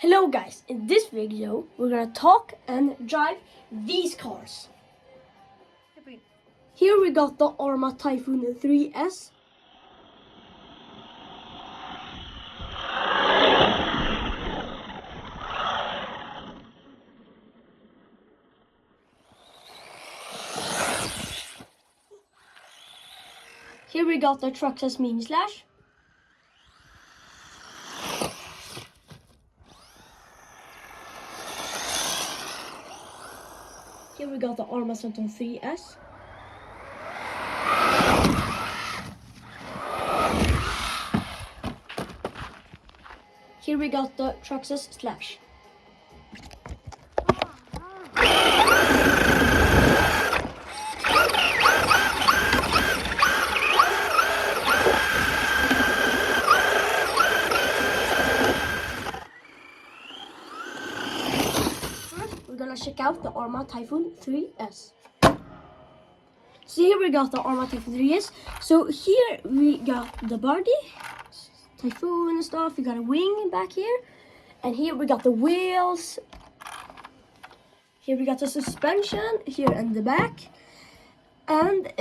Hello guys, in this video we're gonna talk and drive these cars. Here we got the Arma Typhoon 3S. Here we got the Trucks Mini Slash. Here we got the Arma Senton 3S. Here we got the Trucks Slash. We're gonna check out the Arma Typhoon 3S. So here we got the Arma Typhoon 3S. So here we got the body, Typhoon and stuff. We got a wing back here, and here we got the wheels. Here we got the suspension here in the back, and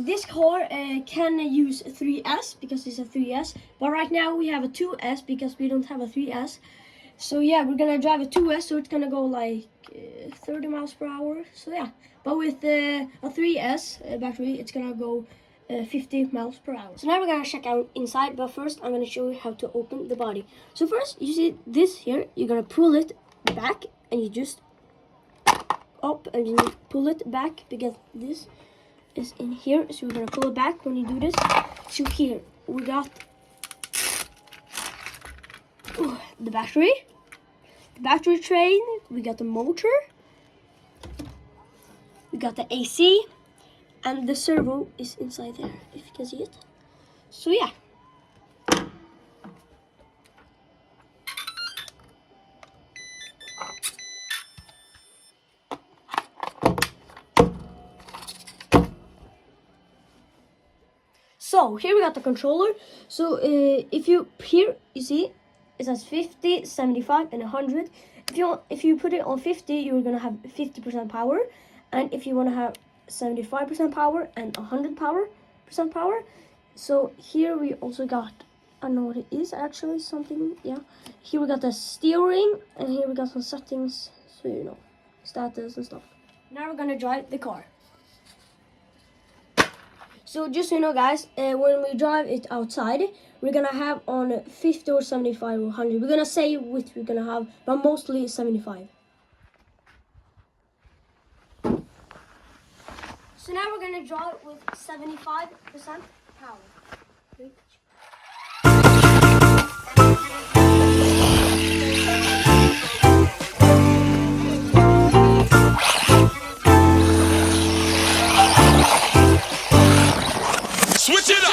this car can use 3S because it's a 3S. But right now we have a 2S because we don't have a 3S. So yeah, we're gonna drive a 2S, so it's gonna go like 30 miles per hour. So yeah, but with a 3S battery, it's gonna go 50 miles per hour. So now we're gonna check out inside, but first I'm gonna show you how to open the body. So first, you see this here, you're gonna pull it back, and you just up and you pull it back because this is in here. So we're gonna pull it back when you do this. So here we got the battery train, we got the motor, we got the AC, and the servo is inside there, if you can see it. So yeah. So here we got the controller. So if you here you see it says 50, 75, and 100. If you put it on 50, you're gonna have 50% power, and if you want to have 75% power and 100% power. So here we also got, I don't know what it is actually, something, yeah. Here we got the steering, and here we got some settings, so you know, status and stuff. Now we're gonna drive the car. So just so you know guys, when we drive it outside, we're gonna have on 50 or 75 or 100. We're gonna say which we're gonna have, but mostly 75. So now we're gonna drive with 75% power. Switch it up!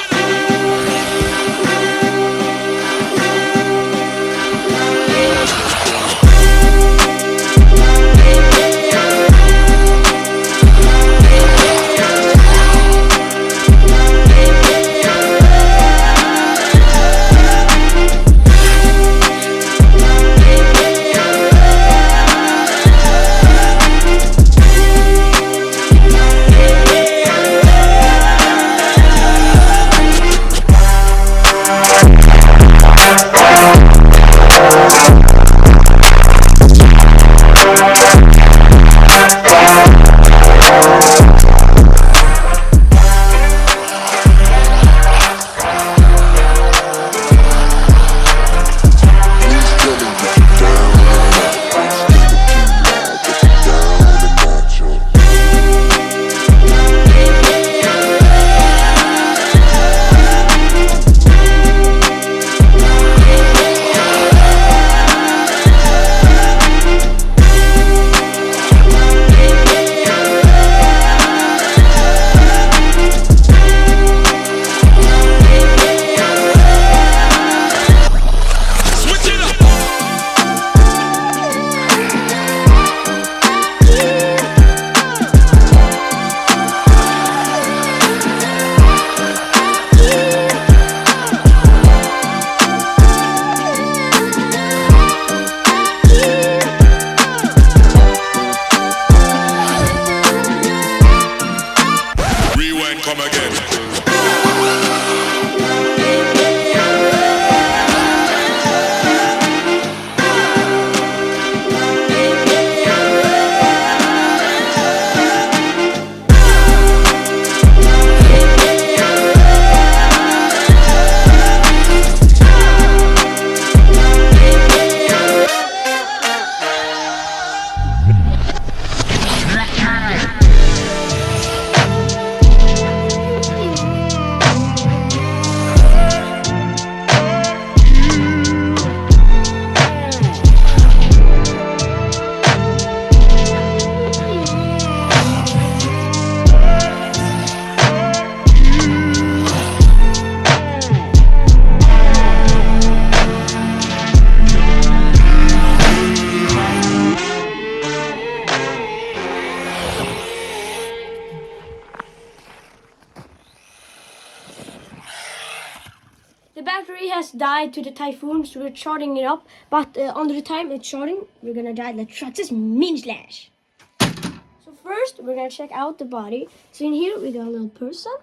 has died to the typhoon, so we're charging it up. But under the time it's charging, we're gonna try the Traxxas Mini Slash. So first, we're gonna check out the body. So in here, we got a little person.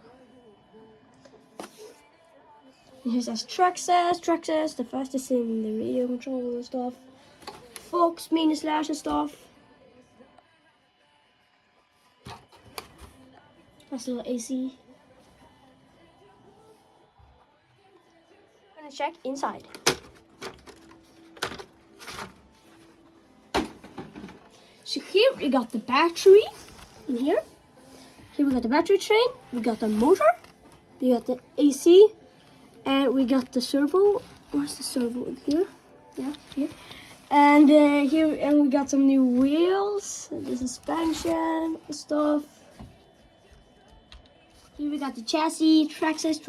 And here says Traxxas, the fastest in the radio control and stuff. Fox Mini Slash and stuff. That's a little AC. I'm gonna check inside. So here we got the battery in here. Here we got the battery train. We got the motor. We got the AC. And we got the servo. Where's the servo in here? Yeah, here. And here, and we got some new wheels. The suspension stuff. Here we got the chassis, Traxxas,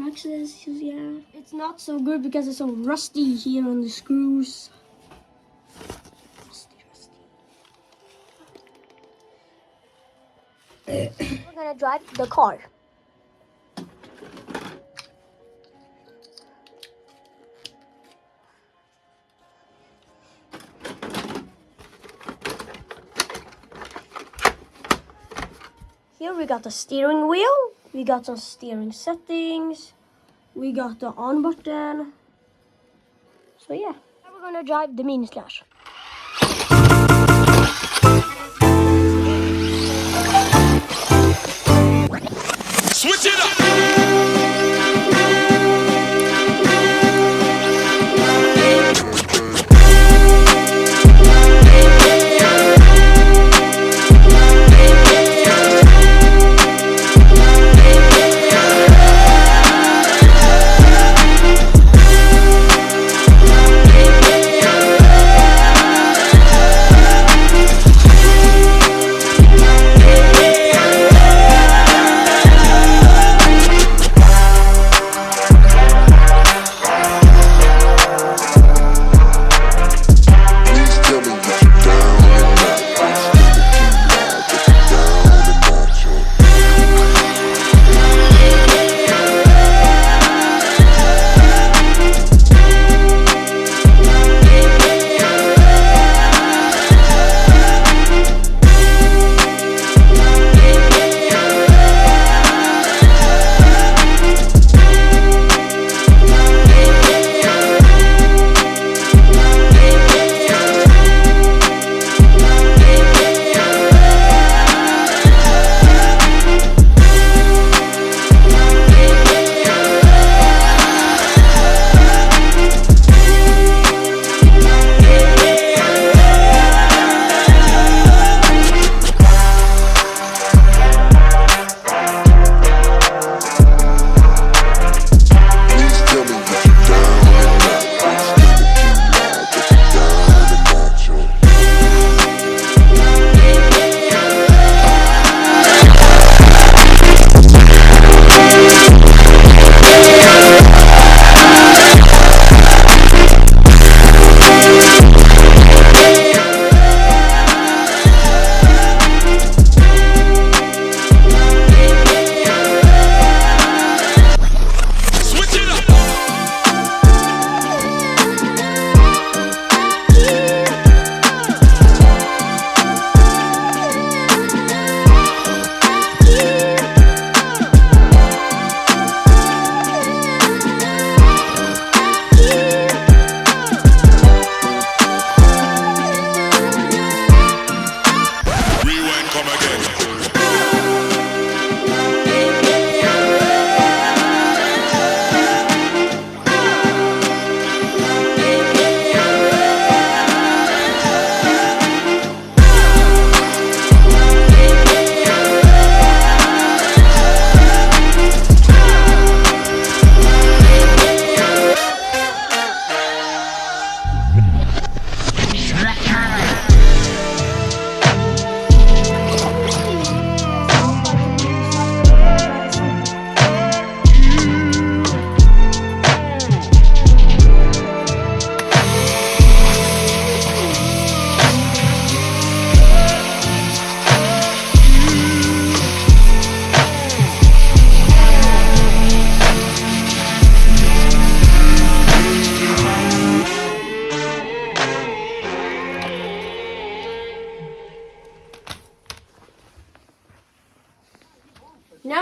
yeah. It's not so good because it's so rusty here on the screws. We're gonna drive the car. Here we got the steering wheel. We got some steering settings. We got the on button. So yeah, now we're gonna drive the Mini Slash. Switch it up!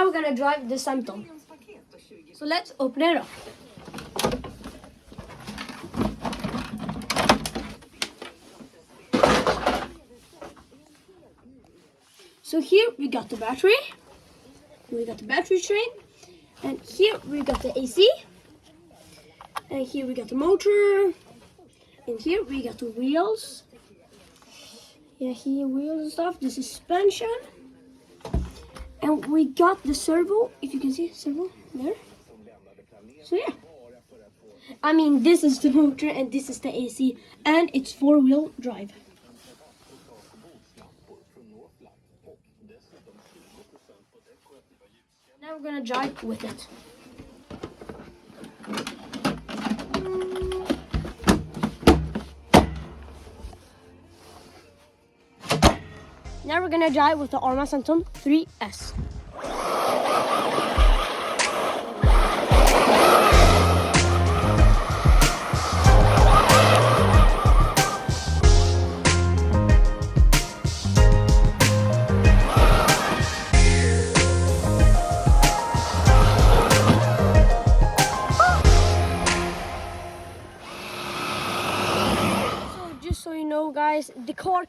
we're gonna drive the senton. So let's open it up. So here we got the battery. We got the battery train. And here we got the AC. And here we got the motor. And here we got the wheels. Yeah, here wheels and stuff. The suspension. And we got the servo. If you can see servo there. So yeah. I mean, this is the motor and this is the AC. And it's 4-wheel drive. Now we're gonna drive with it. Now we're gonna drive with the Arma Senton 3S. So you know, guys, the car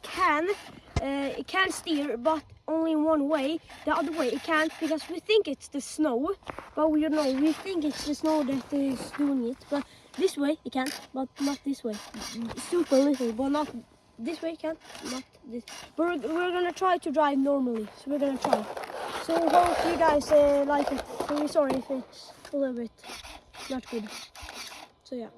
it can steer, but only one way. The other way it can't, because we think it's the snow, but we don't know. We think it's the snow that is doing it, but this way it can, but not this way. Super little, but not this way it can, not this. We're gonna try to drive normally, so we're gonna try. So hope you guys like it. So we're sorry if it's a little bit not good. So yeah.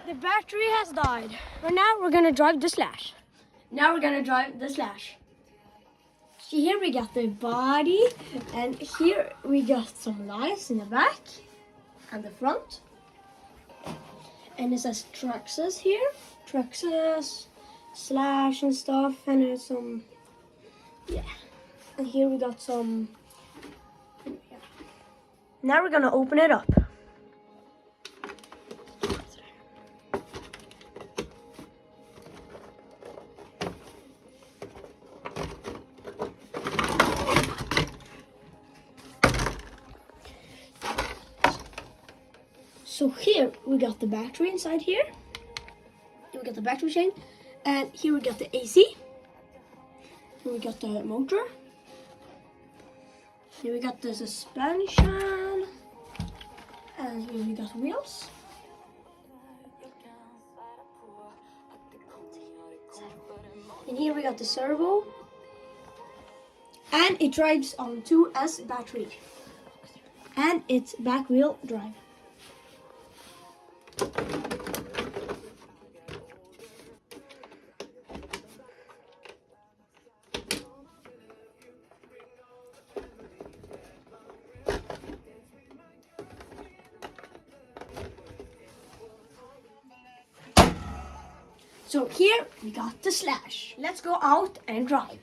The battery has died. But now we're gonna drive the Slash. See, here we got the body, and here we got some lights in the back and the front. And it says Traxxas here. Traxxas, Slash and stuff, and there's some, yeah. And here we got some, yeah. Now we're gonna open it up. So here we got the battery inside here. We got the battery chain, and here we got the AC. Here we got the motor. Here we got the suspension, and here we got wheels. And here we got the servo, and it drives on 2S battery, and it's back wheel drive. So here we got the Slash. Let's go out and drive.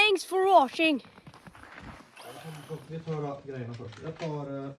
Thanks for watching. Vi tar grejerna först. Jag tar